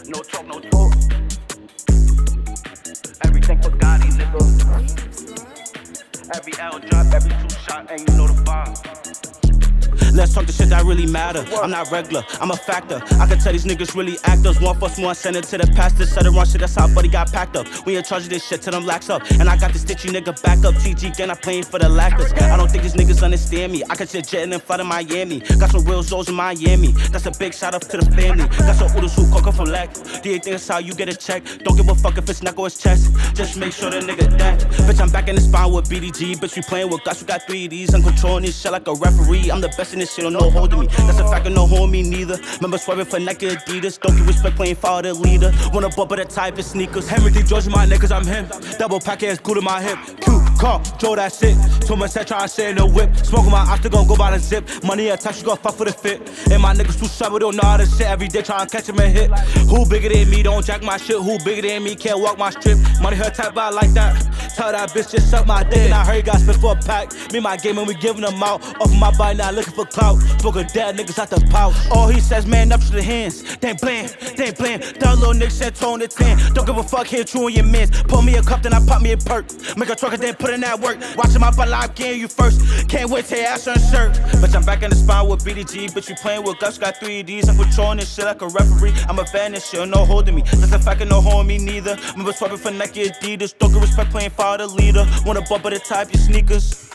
No talk, no talk. Everything for Gotti, nigga. Every L drop, every 2 shot, and you know the vibe. Let's talk the shit that really matter. I'm not regular, I'm a factor. I can tell these niggas really actors. 1 + 1, send it to the pastor. Said it wrong shit, that's how buddy got packed up. We in charge of this shit till them lacks up. And I got the stitchy nigga back up. TG gang, I'm playing for the lackers. I don't think these niggas understand me. I can shit jetting in front of Miami. Got some real Zoes in Miami. That's a big shout out to the family. Got some oodles who cook from leg. Do you think that's how you get a check? Don't give a fuck if it's knuckle his chest. Just make sure the nigga dead. Bitch, I'm back in the spine with BDG. Bitch, we playing with guys who got 3Ds. I'm controlling this shit like a referee. I'm the best in this shit, no holding me. That's a fact, and no hold me neither. Remember swerving for Nike Adidas. Don't give respect playing for the leader. Wanna bump of the type of sneakers. Everything George, my niggas, I'm him. Double packet, glue to my hip. Q, car, Joe, that shit. Too much set, try to stay in the whip. Smoking my after gon' go by the zip. Money attached, you gon' fuck for the fit. And my niggas too sharp, we don't know how to shit. Every day try to catch him and hit. Who bigger than me, don't jack my shit. Who bigger than me, can't walk my strip. Money her type out like that. Tell that bitch just suck my dick. And I heard you got spit for a pack. Me, my game, and we giving them out. Off of my body, now looking for clout. Spoken dead niggas out the pouch. All he says, man, up to the hands. They ain't playing. That little nigga said tone to 10. Don't give a fuck, here, true on your mans. Pull me a cup, then I pop me a perk. Make a truck and then put in that work. Watching my butt live, getting you first. Can't wait till your ass on shirt. Bitch, I'm back in the spine with BDG. Bitch, we playing with guts, got 3Ds. I'm controlling this shit like a referee. I'm a fan, this shit, no holding me. That's a fact, and no holding me neither. Remember swapping for Nike Adidas. Don't give respect playing for the leader. Wanna bump at the type, your sneakers.